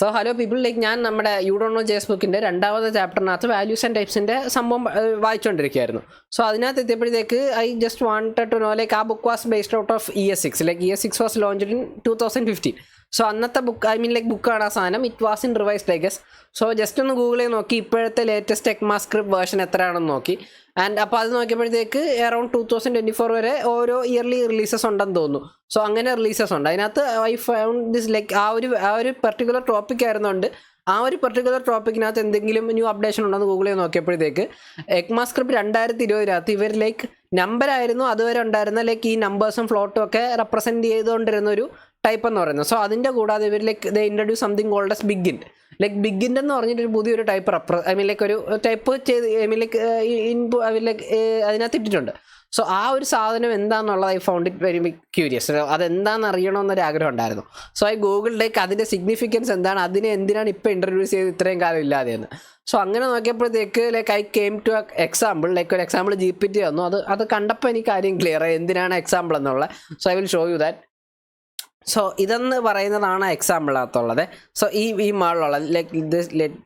So hello people, like ഞാൻ നമ്മുടെ you don't know JS ബുക്കിൻ്റെ രണ്ടാമത്തെ ചാപ്റ്ററിനകത്ത് വാല്യൂസ് ആൻഡ് ടൈപ്സിൻ്റെ സംഭവം വായിച്ചുകൊണ്ടിരിക്കുകയായിരുന്നു. സോ അതിനകത്ത് എത്തിയപ്പോഴത്തേക്ക് I just wanted to know like ആ book was based out of ES6. Like ES6 was launched in 2015. So അന്നത്തെ ബുക്ക് ലൈക്ക് ബുക്കാണ് ആ സാധനം. It was in revised I guess. So just ഒന്ന് ഗൂഗിൾ ചെയ്ത് നോക്കി ഇപ്പോഴത്തെ ലേറ്റസ്റ്റ് ECMAScript വേർഷൻ എത്രയാണെന്ന് നോക്കി. ആൻഡ് അപ്പോൾ അത് നോക്കിയപ്പോഴത്തേക്ക് അറൌണ്ട് 2024 വരെ ഓരോ ഇയർലി റിലീസസ് ഉണ്ടെന്ന് തോന്നുന്നു. സോ അങ്ങനെ റിലീസസ് ഉണ്ട്. അതിനകത്ത് ഐ ഫൗണ്ട് ദിസ് ലൈക്ക് ആ ഒരു പെർട്ടിക്കുലർ ടോപ്പിക് ആയിരുന്നുകൊണ്ട് ആ ഒരു പെർട്ടിക്കുലർ ടോപ്പിക്കിനകത്ത് എന്തെങ്കിലും ന്യൂ അപ്ഡേഷൻ ഉണ്ടെന്ന് ഗൂഗിൾ ചെയ്ത് നോക്കിയപ്പോഴത്തേക്ക് ECMAScript 2020 ഇവർ ലൈക്ക് നമ്പറായിരുന്നു അതുവരെ ഉണ്ടായിരുന്ന ലൈക്ക് ഈ നമ്പേഴ്സും ഫ്ലോട്ടും ഒക്കെ റെപ്രസെൻറ്റ് ചെയ്തുകൊണ്ടിരുന്ന ഒരു ടൈപ്പ് എന്ന് പറയുന്നത്. സോ അതിൻ്റെ കൂടാതെ ഇവർ like the introduce something called as BigInt. Like BigInt എന്ന് പറഞ്ഞിട്ടൊരു പുതിയൊരു ടൈപ്പ് ലൈക്ക് ഒരു ടൈപ്പ് ചെയ്ത് ലൈക്ക് അതിനകത്ത് ഇട്ടിട്ടുണ്ട്. സോ ആ ഒരു സാധനം എന്താണെന്നുള്ളത് I found it very curious. അതെന്താണെന്ന് അറിയണമെന്നൊരു ആഗ്രഹം ഉണ്ടായിരുന്നു. സോ ഐ ഗൂഗിൾ ലൈക്ക് അതിൻ്റെ സിഗ്നിഫിക്കൻസ് എന്താണ്, എന്തിനാണ് ഇപ്പോൾ ഇൻട്രൊഡ്യൂസ് ചെയ്ത് ഇത്രയും കാലം ഇല്ലാതെയെന്ന്. സോ അങ്ങനെ നോക്കിയപ്പോഴത്തേക്ക് like I came to example. Like ഒരു എക്സാമ്പിൾ GPT വന്നു. അത് കണ്ടപ്പോൾ എനിക്ക് കാര്യം ക്ലിയർ ആയി എന്തിനാണ് എക്സാമ്പിൾ എന്നുള്ളത്. So I will show you that. So ഇതെന്ന് പറയുന്നതാണ് എക്സാമ്പിളിനകത്തുള്ളത്. സോ ഈ മാളിലുള്ളത് ലൈക്ക്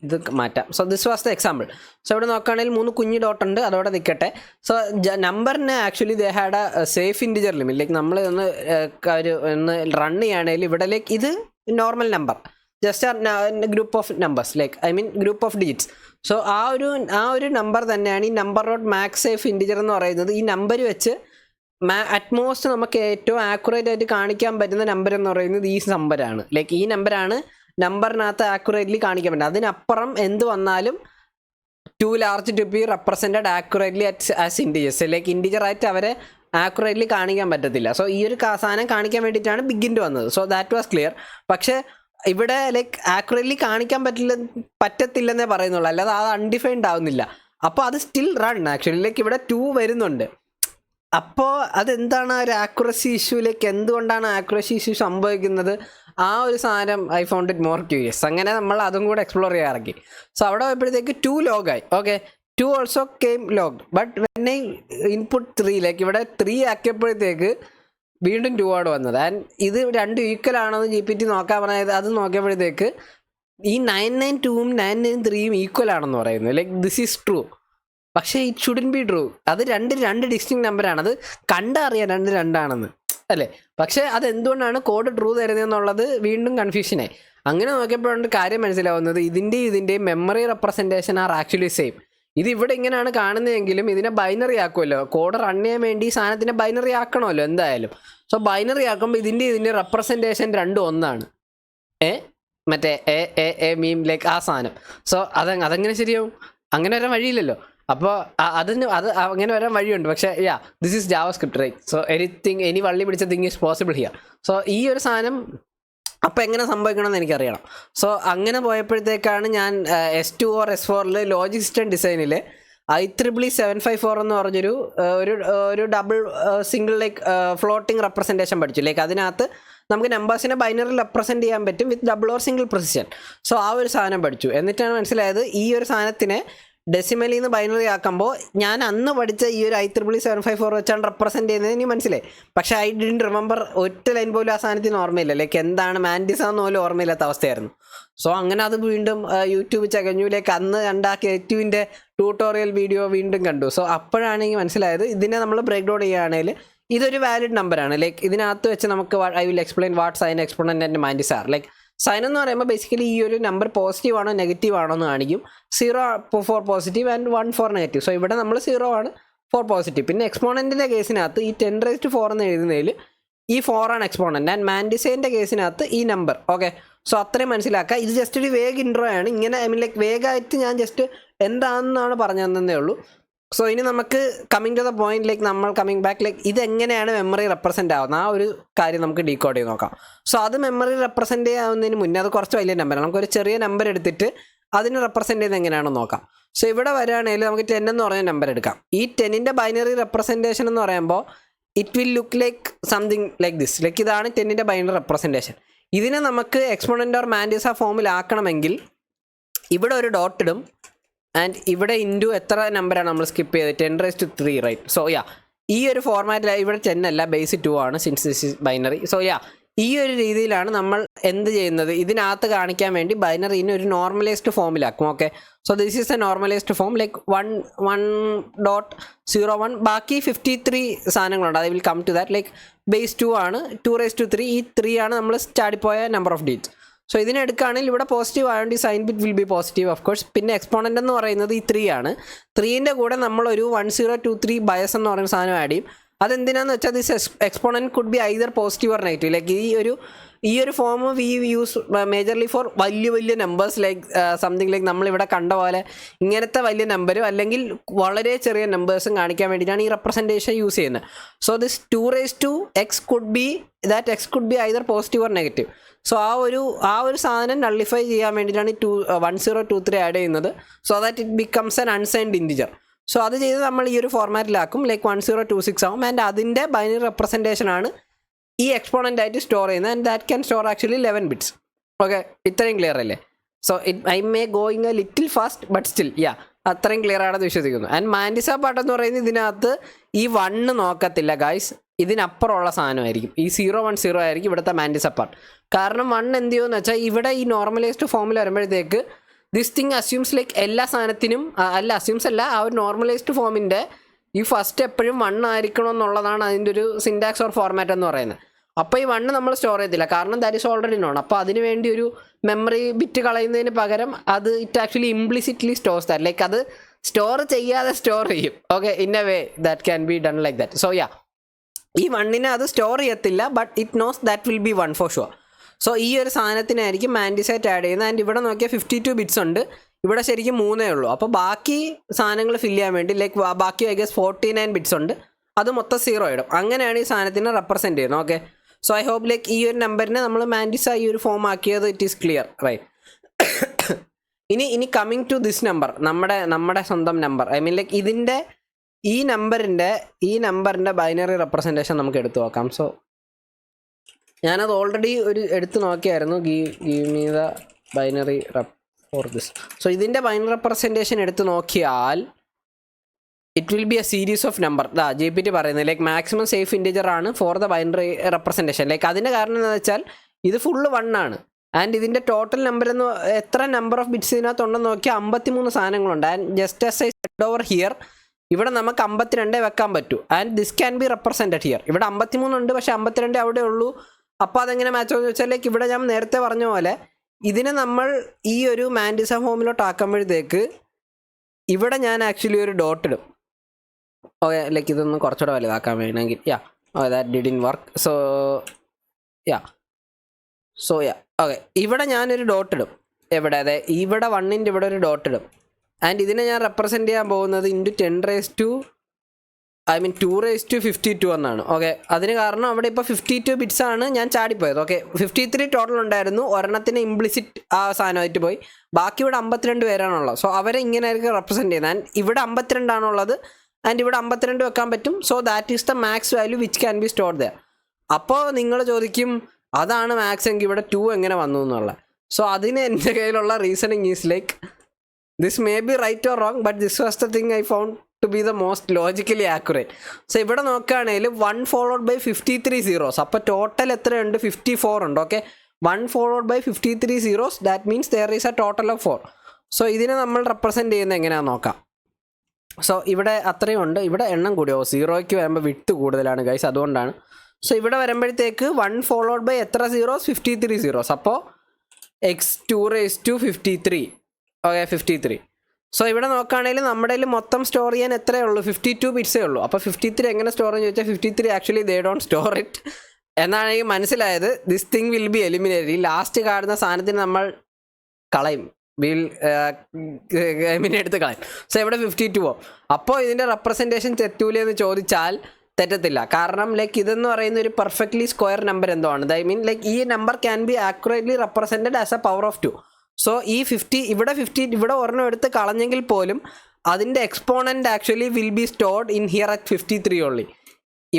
ഇത് മാറ്റാം. So this was the example. So ഇവിടെ നോക്കുകയാണെങ്കിൽ 3 കുഞ്ഞു ഡോട്ട് ഉണ്ട്, അതോടെ നിൽക്കട്ടെ. സോ നമ്പറിന് actually they had a safe integer limit. Like നമ്മൾ ഒന്ന് റൺ ചെയ്യുകയാണെങ്കിൽ ഇവിടെ ലൈക്ക് ഇത് normal number, just group of numbers like group of digits. So ആ ഒരു നമ്പർ തന്നെയാണ് ഈ number dot max safe integer എന്ന് പറയുന്നത്. ഈ നമ്പർ വെച്ച് അറ്റ്മോസ്റ്റ് നമുക്ക് ഏറ്റവും ആക്യുറേറ്റ് ആയിട്ട് കാണിക്കാൻ പറ്റുന്ന നമ്പർ എന്ന് പറയുന്നത് ഈ നമ്പറാണ്. ലൈക്ക് ഈ നമ്പറാണ് നമ്പറിനകത്ത് ആക്യുറേറ്റ്ലി കാണിക്കാൻ പറ്റുന്നത്. അതിനപ്പുറം എന്ത് വന്നാലും too large to be represented accurately as integers. Like ഇൻറ്റിജറായിട്ട് അവരെ ആക്യുറേറ്റ്ലി കാണിക്കാൻ പറ്റത്തില്ല. സോ ഈ ഒരു സാധനം കാണിക്കാൻ വേണ്ടിയിട്ടാണ് ബിഗിൻറ്റ് വന്നത്. So that was clear. പക്ഷേ ഇവിടെ ലൈക്ക് ആക്യുറേറ്റ്ലി കാണിക്കാൻ പറ്റത്തില്ലെന്നേ പറയുന്നുള്ളൂ, അല്ലാതെ അത് അൺഡിഫൈൻഡ് ആവുന്നില്ല. അപ്പോൾ അത് സ്റ്റിൽ റൺ ആക്ച്വലി. ലൈക്ക് ഇവിടെ 2 വരുന്നുണ്ട്. അപ്പോൾ അതെന്താണ് ആ ഒരു ആക്യുറസി ഇഷ്യൂലേക്ക്, എന്തുകൊണ്ടാണ് ആക്യുറസി ഇഷ്യൂ സംഭവിക്കുന്നത്? ആ ഒരു സാധനം I found it more curious. അങ്ങനെ നമ്മൾ അതും കൂടെ എക്സ്പ്ലോർ ചെയ്യാറക്കി. സോ അവിടെ പോയപ്പോഴത്തേക്ക് 2 ലോഗായി. Okay, 2 also came log. But when I input 3 like ഇവിടെ 3 ആക്കിയപ്പോഴത്തേക്ക് വീണ്ടും 2 ആണ് വന്നത്. ആൻഡ് ഇത് 2 ഈക്വൽ ആണെന്ന് GPT നോക്കാൻ പറഞ്ഞത്. അത് നോക്കിയപ്പോഴത്തേക്ക് ഈ 992ഉം 993ഉം ഈക്വൽ ആണെന്ന് പറയുന്നത്. Like this is true. പക്ഷേ ഇറ്റ് ഷുഡൻ ബി ട്രൂ. അത് രണ്ട് ഡിസ്റ്റിങ് നമ്പറാണ്. അത് കണ്ടറിയാം 2 ആണെന്ന് അല്ലേ. പക്ഷേ അതെന്തുകൊണ്ടാണ് കോഡ് ട്രൂ തരുന്നതെന്നുള്ളത് വീണ്ടും കൺഫ്യൂഷനായി. അങ്ങനെ നോക്കിയപ്പോഴാണ് കാര്യം മനസ്സിലാവുന്നത് ഇതിൻ്റെയും memory representation are actually same. ഇത് ഇവിടെ ഇങ്ങനെയാണ് കാണുന്നതെങ്കിലും ഇതിനെ ബൈനറി ആക്കുമല്ലോ. കോഡ് റൺ ചെയ്യാൻ വേണ്ടി ഈ സാധനത്തിനെ ബൈനറി ആക്കണമല്ലോ എന്തായാലും. സോ ബൈനറി ആക്കുമ്പോൾ ഇതിൻ്റെ റെപ്രസെൻറ്റേഷൻ രണ്ടും ഒന്നാണ്. മറ്റേ എ മീം ലൈക്ക് ആ സാധനം. സോ അതെങ്ങനെ ശരിയാവും? അങ്ങനെ വരാൻ വഴിയില്ലല്ലോ. അപ്പോൾ അത് അങ്ങനെ വരാൻ വഴിയുണ്ട്. പക്ഷേ this is JavaScript right. So any വള്ളി പിടിച്ച thing is possible here. So ഈ ഒരു സാധനം അപ്പോൾ എങ്ങനെ സംഭവിക്കണമെന്ന് എനിക്കറിയണം. സോ അങ്ങനെ പോയപ്പോഴത്തേക്കാണ് ഞാൻ S2 or S4 logic system ഡിസൈനിൽ IEEE 754 എന്ന് പറഞ്ഞൊരു ഒരു double single like floating representation പഠിച്ചു. ലൈക്ക് അതിനകത്ത് നമുക്ക് നമ്പേഴ്സിനെ ബൈനറി റെപ്രസെൻറ്റ് ചെയ്യാൻ പറ്റും with double or single precision. So ആ ഒരു സാധനം പഠിച്ചു. എന്നിട്ടാണ് മനസ്സിലായത് ഈ ഒരു സാധനത്തിനെ ഡെസിമലിൽ നിന്ന് ബൈനറി ആക്കുമ്പോൾ ഞാൻ അന്ന് പഠിച്ച ഈ ഒരു IEEE 754 വെച്ചാണ് റെപ്രസെൻറ്റ് ചെയ്യുന്നത് എനിക്ക് മനസ്സിലായി. പക്ഷേ ഐ ഡിഡ്ന്റ് റിമെമ്പർ ഒറ്റ ലൈൻ പോലും ആ സാധനത്തിന് ഓർമ്മയില്ല. ലൈക്ക് എന്താണ് മാൻഡിസ എന്ന് പോലും ഓർമ്മയില്ലാത്ത അവസ്ഥയായിരുന്നു. സോ അങ്ങനെ അത് വീണ്ടും യൂട്യൂബ് ചകഞ്ഞു. ലൈക്ക് അന്ന് കണ്ട K2-ൻ്റെ ട്യൂട്ടോറിയൽ വീഡിയോ വീണ്ടും കണ്ടു. സോ അപ്പോഴാണ് എനിക്ക് മനസ്സിലായത് ഇതിനെ നമ്മൾ ബ്രേക്ക് ഡൗൺ ചെയ്യുകയാണെങ്കിൽ ഇതൊരു വാലിഡ് നമ്പറാണ്. ലൈക്ക് ഇതിനകത്ത് വെച്ച് നമുക്ക് I will explain what sign exponent and mantissa are. Like sign എന്ന് പറയുമ്പോൾ ബേസിക്കലി ഈ ഒരു നമ്പർ പോസിറ്റീവ് ആണോ നെഗറ്റീവ് ആണോ എന്ന് കാണിക്കും. 0 for positive and 1 for negative. So ഇവിടെ നമ്മൾ 0 ആണ്, 4 പോസിറ്റീവ്. പിന്നെ എക്സ്പോണൻറ്റിൻ്റെ കേസിനകത്ത് ഈ 10⁴ എന്ന് എഴുതുന്നതിൽ ഈ 4 ആണ് എക്സ്പോണൻറ്റ്. ആൻഡ് മാൻഡിസേൻ്റെ കേസിനകത്ത് ഈ നമ്പർ. ഓക്കെ, സോ അത്രയും മനസ്സിലാക്കുക. ഇത് ജസ്റ്റ് ഒരു വേഗ് ഇൻട്രോ ആണ്. ഇങ്ങനെ ലൈക്ക് വേഗമായിട്ട് ഞാൻ ജസ്റ്റ് എന്താണെന്നാണ് പറഞ്ഞു തന്നതേ ഉള്ളൂ. സോ ഇനി നമുക്ക് coming to the point, like നമ്മൾ കമ്മിങ് ബാക്ക്, ലൈക്ക് ഇതെങ്ങനെയാണ് മെമ്മറി റെപ്രസെൻ്റ് ആവുന്നത് ആ ഒരു കാര്യം നമുക്ക് ഡീകോഡ് ചെയ്ത് നോക്കാം. സോ അത് മെമ്മറി റെപ്രസെൻ്റ് ചെയ്യാവുന്നതിന് മുന്നേ അത് കുറച്ച് വലിയ നമ്പറാണ്. നമുക്കൊരു ചെറിയ നമ്പർ എടുത്തിട്ട് അതിന് റെപ്രസെൻ്റ് ചെയ്യുന്നത് എങ്ങനെയാണെന്ന് നോക്കാം. സോ ഇവിടെ വരികയാണെങ്കിൽ നമുക്ക് 10 എന്ന് പറഞ്ഞ നമ്പർ എടുക്കാം. ഈ 10ൻ്റെ ബൈനറി റെപ്രസെൻറ്റേഷൻ എന്ന് പറയുമ്പോൾ it will look like something like this. Like ഇതാണ് 10ൻ്റെ ബൈനറി റെപ്രസെൻറ്റേഷൻ. ഇതിനെ നമുക്ക് എക്സ്പോണൻ്റ് ഓർ മാൻഡിസ ഫോമിലാക്കണമെങ്കിൽ ഇവിടെ ഒരു ഡോട്ട് ഇടും. ആൻഡ് ഇവിടെ ഇൻറ്റു എത്ര നമ്പറാണ് നമ്മൾ സ്കിപ്പ് ചെയ്തത്? 10⁻³ റൈറ്റ്. സോ ഈ ഒരു ഫോർമാറ്റിൽ ഇവിടെ 10 അല്ല, ബേസ് 2 ആണ് since this is binary. So ഈ ഒരു രീതിയിലാണ് നമ്മൾ എന്ത് ചെയ്യുന്നത്, ഇതിനകത്ത് കാണിക്കാൻ വേണ്ടി ബൈനറിനെ ഒരു നോർമലൈസ്ഡ് ഫോമിലാക്കും. Okay, so this is a normalized form like 1.01. ബാക്കി 53 സാധനങ്ങളുണ്ട്, I will come to that. Like base 2 ആണ്, 2⁻3. ഈ 3 ആണ് നമ്മൾ ചാടിപ്പോയ നമ്പർ ഓഫ് ഡിജിറ്റ്സ്. സോ ഇതിനെടുക്കുകയാണെങ്കിൽ ഇവിടെ പോസിറ്റീവ് ആയതുകൊണ്ട് ഈ sign bit will be positive of course. പിന്നെ എക്സ്പോണൻ്റ് എന്ന് പറയുന്നത് ഈ 3 ആണ്. 3ൻ്റെ കൂടെ നമ്മളൊരു 1023 ബയസ് എന്ന് പറയുന്ന സാധനം ആഡ് ചെയ്യും. അതെന്തിനാന്ന് വെച്ചാൽ this exponent could be either positive or negative. Like ഈ ഒരു form we use majorly for വലിയ നമ്പേഴ്സ്, ലൈക്ക് സംതിങ് ലൈക്ക് നമ്മളിവിടെ കണ്ട പോലെ ഇങ്ങനത്തെ വലിയ നമ്പരും അല്ലെങ്കിൽ വളരെ ചെറിയ നമ്പേഴ്സും കാണിക്കാൻ വേണ്ടിയിട്ടാണ് ഈ റെപ്രസെൻറ്റേഷൻ യൂസ് ചെയ്യുന്നത്. So this 2⁻x could be x could be either positive or negative. So ആ ഒരു സാധനം നള്ളിഫൈ ചെയ്യാൻ വേണ്ടിയിട്ടാണ് ഈ 1023 ആഡ് ചെയ്യുന്നത്, so that it becomes an unsigned integer. So അത് ചെയ്ത് നമ്മൾ ഈ ഒരു ഫോർമാറ്റിലാക്കും, ലൈക്ക് 1026 ആവും. ആൻഡ് അതിൻ്റെ ബൈനറി റെപ്രസെൻറ്റേഷൻ ആണ് ഈ എക്സ്പോണൻ്റ് ആയിട്ട് സ്റ്റോർ ചെയ്യുന്നത്. And that can store actually 11 bits. Okay, ഇത്രയും ക്ലിയർ അല്ലേ? So I may going A little fast but still അത്രയും ക്ലിയർ ആണെന്ന് വിശ്വസിക്കുന്നു. ആൻഡ് മാൻഡിസ പാട്ട് എന്ന് പറയുന്നത് ഇതിനകത്ത് ഈ 1 നോക്കത്തില്ല ഗൈസ്, ഇതിനപ്പുറമുള്ള സാധനമായിരിക്കും. ഈ 010 ആയിരിക്കും ഇവിടുത്തെ മാൻഡിസ പാർട്ട്. കാരണം 1 എന്ത് ചെയ്യുമെന്ന് വെച്ചാൽ ഇവിടെ ഈ നോർമലൈസ്ഡ് ഫോമിൽ വരുമ്പോഴത്തേക്ക് ദിസ് തിങ് അസ്യൂംസ് ലൈക്ക് എല്ലാ സാധനത്തിനും അസ്യൂംസ് അല്ല, ആ ഒരു നോർമലൈസ്ഡ് ഫോമിൻ്റെ ഈ ഫസ്റ്റ് എപ്പോഴും 1 ആയിരിക്കണം എന്നുള്ളതാണ് അതിൻ്റെ ഒരു സിൻടാക്സ് ഓർ ഫോർമാറ്റ് എന്ന് പറയുന്നത്. അപ്പോൾ ഈ 1 നമ്മൾ സ്റ്റോർ ചെയ്തില്ല, കാരണം ദാറ്റ് ഈസ് ഓൾറെഡി നോൺ. അപ്പോൾ അതിന് വേണ്ടി ഒരു മെമ്മറി ബിറ്റ് കളയുന്നതിന് പകരം അത് it actually implicitly stores that, like അത് സ്റ്റോർ ചെയ്യാതെ സ്റ്റോർ ചെയ്യും. Okay, in a way that can be done like that. So ഈ 1നെ അത് സ്റ്റോർ ചെയ്യത്തില്ല, but it knows that will be 1 four sure. So ഈ ഒരു സാധനത്തിനായിരിക്കും മാൻഡിസൈറ്റ് ആഡ് ചെയ്യുന്നത്. ആൻഡ് ഇവിടെ നോക്കിയാൽ 52 ബിറ്റ്സ് ഉണ്ട്, ഇവിടെ ശരിക്കും 3 ഉള്ളൂ. അപ്പോൾ ബാക്കി സാധനങ്ങൾ ഫില്ല് ചെയ്യാൻ വേണ്ടി ലൈക്ക് ബാക്കി ഐ ഗസ് 49 ബിറ്റ്സ് ഉണ്ട്, അത് മൊത്തം 0 ഇടും. അങ്ങനെയാണ് ഈ സാധനത്തിനെ റെപ്രസെൻറ്റ് ചെയ്യുന്നത്. Okay, so I hope like ഈ ഒരു നമ്പറിനെ നമ്മൾ മാൻഡിസ ഈ ഒരു ഫോം ആക്കിയത് ഇറ്റ് ഈസ് ക്ലിയർ, റൈറ്റ്? ഇനി കമ്മിങ് ടു ദിസ് നമ്പർ, നമ്മുടെ സ്വന്തം നമ്പർ, ഐ മീൻ ലൈക്ക് ഇതിൻ്റെ ഈ നമ്പറിൻ്റെ ബൈനറി റെപ്രസെൻറ്റേഷൻ നമുക്ക് എടുത്തു നോക്കാം. സോ ഞാനത് ഓൾറെഡി എടുത്ത് നോക്കിയായിരുന്നു. Give me the binary for this. So ഇതിൻ്റെ ബൈനറി റെപ്രസെൻറ്റേഷൻ എടുത്ത് നോക്കിയാൽ it will be a series of number. GPT പറയുന്നത് ലൈക്ക് മാക്സിമം സേഫ് ഇൻറ്റിജർ ആണ് for the binary representation. Like അതിൻ്റെ കാരണം എന്താണെന്ന് വെച്ചാൽ ഇത് ഫുള്ള് 1 ആണ്. ആൻഡ് ഇതിൻ്റെ ടോട്ടൽ നമ്പർ എത്ര നമ്പർ ഓഫ് ബിറ്റ്സ് ഇതിനകത്തുണ്ടെന്ന് നോക്കിയാൽ 53 സാധനങ്ങളുണ്ട്. And just as I said over here ഇവിടെ നമുക്ക് 52 വെക്കാൻ പറ്റൂ. And this can be represented here. ഇവിടെ 53 ഉണ്ട്, പക്ഷേ 52 അവിടെ ഉള്ളൂ. അപ്പോൾ അതെങ്ങനെ മാച്ച് ആവുമെന്ന് വെച്ചാൽ ലൈക്ക് ഇവിടെ ഞാൻ നേരത്തെ പറഞ്ഞ പോലെ ഇതിനെ നമ്മൾ ഈ ഒരു മാൻഡിസ ഫോമിലോട്ട് ആക്കുമ്പോഴത്തേക്ക് ഇവിടെ ഞാൻ ആക്ച്വലി ഒരു ഡോട്ട് ഇടും. ഓക്കെ, ലൈക്ക് ഇതൊന്ന് കുറച്ചുകൂടെ വലുതാക്കാൻ വേണമെങ്കിൽ that didn't work. So okay, ഇവിടെ ഞാനൊരു ഡോട്ട് ഇടും. എവിടെ? അതെ, ഇവിടെ 1ൻ്റെ ഇവിടെ ഒരു ഡോട്ട് ഇടും. ആൻഡ് ഇതിനെ ഞാൻ റെപ്രസെൻറ്റ് ചെയ്യാൻ പോകുന്നത് × 2⁻52 എന്നാണ്. ഓക്കെ, അതിന് കാരണം അവിടെ ഇപ്പോൾ 52 ബിറ്റ്സ് ആണ് ഞാൻ ചാടിപ്പോയത്. ഓക്കെ, 53 ടോട്ടൽ ഉണ്ടായിരുന്നു, ഒരെണ്ണത്തിന് ഇംപ്ലിസിറ്റ് ആ സാധനമായിട്ട് പോയി. ബാക്കി ഇവിടെ 52 പേരാണുള്ളത്. സോ അവരെ ഇങ്ങനെ ആയിരിക്കും റെപ്രസെൻറ്റ് ചെയ്യുന്നത്. ആൻഡ് ഇവിടെ 52 ആണുള്ളത്, ആൻഡ് ഇവിടെ 52 വെക്കാൻ പറ്റും. So that is the max value which can be stored there. അപ്പോൾ നിങ്ങൾ ചോദിക്കും അതാണ് മാക്സ് എങ്കിൽ ഇവിടെ 2 എങ്ങനെ വന്നു എന്നുള്ളത്. സോ അതിന് എൻ്റെ കയ്യിലുള്ള reasoning is like this may be right or wrong, but this was the thing I found to be the most logically accurate. So ഇവിടെ നോക്കുകയാണെങ്കിൽ 1 followed by 53 zeros. അപ്പോൾ ടോട്ടൽ എത്രയുണ്ട്? 54 ഉണ്ട്. Okay, 1 followed by 53 zeros, that means there is a total of 4. So ഇതിനെ നമ്മൾ represent ചെയ്യുന്നത് എങ്ങനെയാണെന്ന് നോക്കാം. സോ ഇവിടെ അത്രയും ഉണ്ട്, ഇവിടെ എണ്ണം കൂടിയോ? 0ക്ക് വരുമ്പോൾ വിട്ട് കൂടുതലാണ് ഗൈസ്, അതുകൊണ്ടാണ്. സോ ഇവിടെ വരുമ്പോഴത്തേക്ക് 1 followed by എത്ര സീറോസ്? 53 zeros. അപ്പോൾ x 2⁻53. ഓക്കെ, 53. സോ ഇവിടെ നോക്കുകയാണെങ്കിൽ നമ്മുടെ മൊത്തം സ്റ്റോർ ചെയ്യാൻ എത്രയേ ഉള്ളൂ? 52 ബിറ്റ്സേ ഉള്ളൂ. അപ്പോൾ 53 എങ്ങനെ സ്റ്റോർ എന്ന് ചോദിച്ചാൽ 53 actually they don't store it എന്നാണ് എനിക്ക് മനസ്സിലായത്. This thing will be eliminated. ഈ ലാസ്റ്റ് കാണുന്ന സാധനത്തിന് നമ്മൾ കളയും, എടുത്ത് കളയും. സോ ഇവിടെ 52. അപ്പോൾ ഇതിൻ്റെ റെപ്രസെൻറ്റേഷൻ തെറ്റൂലേ എന്ന് ചോദിച്ചാൽ തെറ്റത്തില്ല. കാരണം ലൈക്ക് ഇതെന്ന് പറയുന്ന ഒരു പെർഫെക്റ്റ്ലി സ്ക്വയർ നമ്പർ എന്തോ ആണ്. ഐ മീൻ ലൈക്ക് ഈ number can be accurately represented as a power of 2. So ഈ 50 ഇവിടെ ഒരെണ്ണം എടുത്ത് കളഞ്ഞെങ്കിൽ പോലും അതിൻ്റെ exponent actually will be stored in here at 53 only.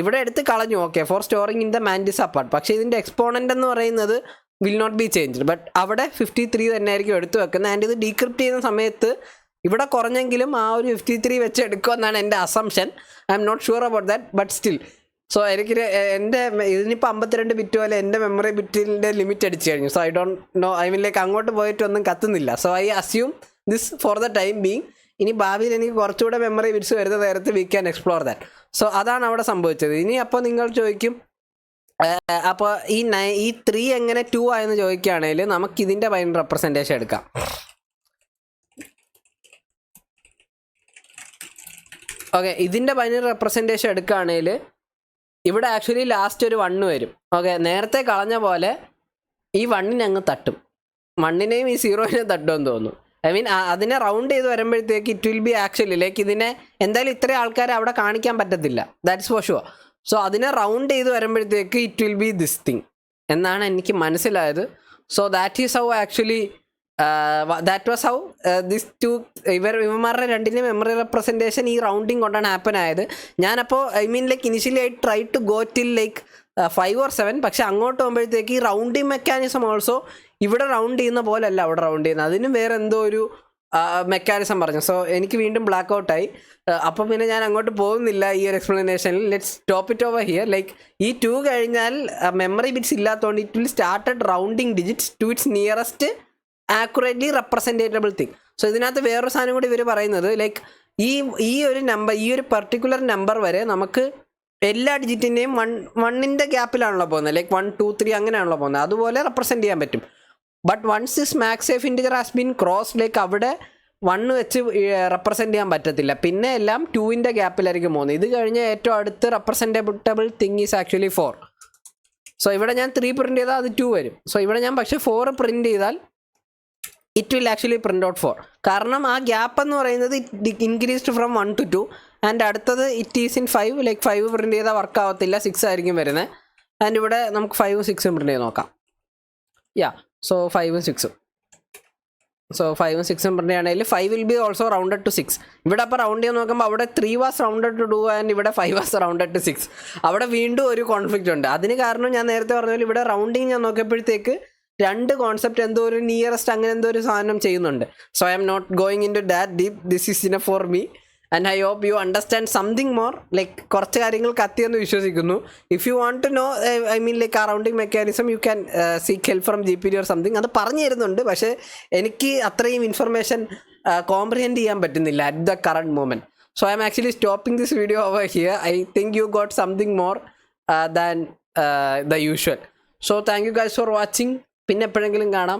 ഇവിടെ എടുത്ത് കളഞ്ഞു, okay, for storing in the mantissa part. പക്ഷേ ഇതിൻ്റെ എക്സ്പോണൻ്റ് എന്ന് പറയുന്നത് will not be changed, but അവിടെ 53 തന്നെ ആയിരിക്കും എടുത്തു വെക്കുന്നത്. ആൻഡ് ഇത് ഡീക്രിപ്റ്റ് ചെയ്യുന്ന സമയത്ത് ഇവിടെ കുറഞ്ഞെങ്കിലും ആ ഒരു 53 വെച്ച് എടുക്കുമെന്നാണ് എൻ്റെ assumption. I M not sure about that, but still so എനിക്ക് എൻ്റെ ഇതിനിപ്പോൾ 52 ബിറ്റ് പോലെ എൻ്റെ മെമ്മറി ബിറ്റിൻ്റെ ലിമിറ്റ് അടിച്ചു കഴിഞ്ഞു. So I don't know, I mean like അങ്ങോട്ട് പോയിട്ടൊന്നും കത്തുന്നില്ല. So I assume this for the time being. ഇനി ഭാവിയിൽ എനിക്ക് കുറച്ചുകൂടെ മെമ്മറി ബിറ്റ്സ് വരുന്ന നേരത്ത് we can explore that. So അതാണ് അവിടെ സംഭവിച്ചത്. ഇനി അപ്പോൾ നിങ്ങൾ ചോദിക്കും, അപ്പോൾ ഈ 3 എങ്ങനെ 2 ആയെന്ന് ചോദിക്കുകയാണെങ്കിൽ നമുക്കിതിൻ്റെ ബൈനറി റെപ്രസെൻറ്റേഷൻ എടുക്കാം. ഓക്കെ, ഇതിൻ്റെ ബൈനറി റെപ്രസെൻറ്റേഷൻ എടുക്കുകയാണെങ്കിൽ ഇവിടെ ആക്ച്വലി ലാസ്റ്റ് ഒരു 1 വരും. ഓക്കെ, നേരത്തെ കളഞ്ഞ പോലെ ഈ 1 അങ്ങ് തട്ടും, 1നെയും ഈ 0നെയും തട്ടുമെന്ന് തോന്നുന്നു. ഐ മീൻ അതിനെ റൗണ്ട് ചെയ്ത് വരുമ്പോഴത്തേക്ക് it will be actually like ഇതിനെ എന്തായാലും ഇത്രയും ആൾക്കാരെ അവിടെ കാണിക്കാൻ പറ്റത്തില്ല, ദാറ്റ്സ് ഫോർ ഷുവർ. സോ അതിനെ റൗണ്ട് ചെയ്ത് വരുമ്പോഴത്തേക്ക് it will be this thing എന്നാണ് എനിക്ക് മനസ്സിലായത്. So that is how actually that was how this to ഇവന്മാരുടെ രണ്ടിൻ്റെ മെമ്മറി റെപ്രസെൻറ്റേഷൻ ഈ റൗണ്ടിങ് കൊണ്ടാണ് ഹാപ്പൻ ആയത്. ഞാനപ്പോൾ I mean like initially I try to go till like 5 or 7, പക്ഷെ അങ്ങോട്ട് പോകുമ്പോഴത്തേക്ക് ഈ റൗണ്ടിങ് മെക്കാനിസം ഓൾസോ ഇവിടെ റൗണ്ട് ചെയ്യുന്ന പോലെയല്ല അവിടെ റൗണ്ട് ചെയ്യുന്നത്, അതിനും വേറെ എന്തോ ഒരു മെക്കാനിസം പറഞ്ഞു. സോ എനിക്ക് വീണ്ടും ബ്ലാക്ക് ഔട്ടായി. അപ്പം പിന്നെ ഞാൻ അങ്ങോട്ട് പോകുന്നില്ല ഈ ഒരു എക്സ്പ്ലനേഷനിൽ. Let's stop it over here. Like ഈ 2 കഴിഞ്ഞാൽ മെമ്മറി ബിറ്റ്സ് ഇല്ലാത്തതുകൊണ്ട് it will started rounding digits to its nearest accurately representable thing. So ഇതിനകത്ത് വേറൊരു സാധനം കൂടി ഇവർ പറയുന്നത് ലൈക്ക് ഈ ഒരു നമ്പർ, ഈ ഒരു പെർട്ടിക്കുലർ നമ്പർ വരെ നമുക്ക് എല്ലാ ഡിജിറ്റിൻ്റെയും 1ൻ്റെ ഗ്യാപ്പിലാണല്ലോ പോകുന്നത്, ലൈക്ക് 1, 2, 3 അങ്ങനെയാണല്ലോ പോകുന്നത്, അതുപോലെ റെപ്രസെൻറ്റ് ചെയ്യാൻ പറ്റും. But once this max safe integer has been cross, like അവിടെ 1 വെച്ച് റെപ്രസെൻറ്റ് ചെയ്യാൻ പറ്റത്തില്ല, പിന്നെ എല്ലാം 2ൻ്റെ ഗ്യാപ്പിലായിരിക്കും പോകുന്നത്. ഇത് കഴിഞ്ഞ് ഏറ്റവും അടുത്ത് റെപ്രസെൻറ്റബിൾ തിങ് ഈസ് ആക്ച്വലി 4. സോ ഇവിടെ ഞാൻ 3 പ്രിൻറ്റ് ചെയ്താൽ അത് 2 വരും. സോ ഇവിടെ ഞാൻ പക്ഷേ 4 പ്രിൻറ്റ് ചെയ്താൽ it will actually print out 4. കാരണം ആ ഗ്യാപ്പ് എന്ന് പറയുന്നത് it increased from 1 to 2 and അടുത്തത് it is in 5. Like 5 print ചെയ്താൽ വർക്ക് ആവത്തില്ല, 6 ആയിരിക്കും വരുന്നത്. ആൻഡ് ഇവിടെ നമുക്ക് 5ഉം 6ഉം പ്രിൻറ്റ് ചെയ്ത് നോക്കാം. സോ 5ഉം 6ഉം പ്രിൻ്റ് ചെയ്യുകയാണെങ്കിൽ 5 will be also rounded to 6. ഇവിടെ അപ്പോൾ റൗണ്ട് ചെയ്ത് നോക്കുമ്പോൾ അവിടെ 3 വാസ് റൗണ്ടഡ് ടു 2 ആൻഡ് ഇവിടെ 5 വാസ് റൗണ്ടഡ് ടു 6. അവിടെ വീണ്ടും ഒരു കോൺഫ്ലിക്റ്റ് ഉണ്ട്. അതിന് കാരണം ഞാൻ നേരത്തെ പറഞ്ഞ പോലെ ഇവിടെ റൗണ്ടിങ് ഞാൻ നോക്കിയപ്പോഴത്തേക്ക് 2 കോൺസെപ്റ്റ് എന്തോ ഒരു നിയറസ്റ്റ് അങ്ങനെ എന്തോ ഒരു സാധനം ചെയ്യുന്നുണ്ട്. So I M not going in to that deep, this is enough for me and I hope you understand something more. Like കുറച്ച് കാര്യങ്ങൾ കത്തിയെന്ന് വിശ്വസിക്കുന്നു. If you want to know I mean like ആ rounding mechanism you can seek help from GPT or something. അത് പറഞ്ഞു തരുന്നുണ്ട്, പക്ഷേ എനിക്ക് അത്രയും ഇൻഫർമേഷൻ കോംപ്രിഹെൻഡ് ചെയ്യാൻ പറ്റുന്നില്ല at the current moment. So I M actually stopping this video over here. I think you got something more than the usual. So thank you guys for watching. പിന്നെ എപ്പോഴെങ്കിലും കാണാം.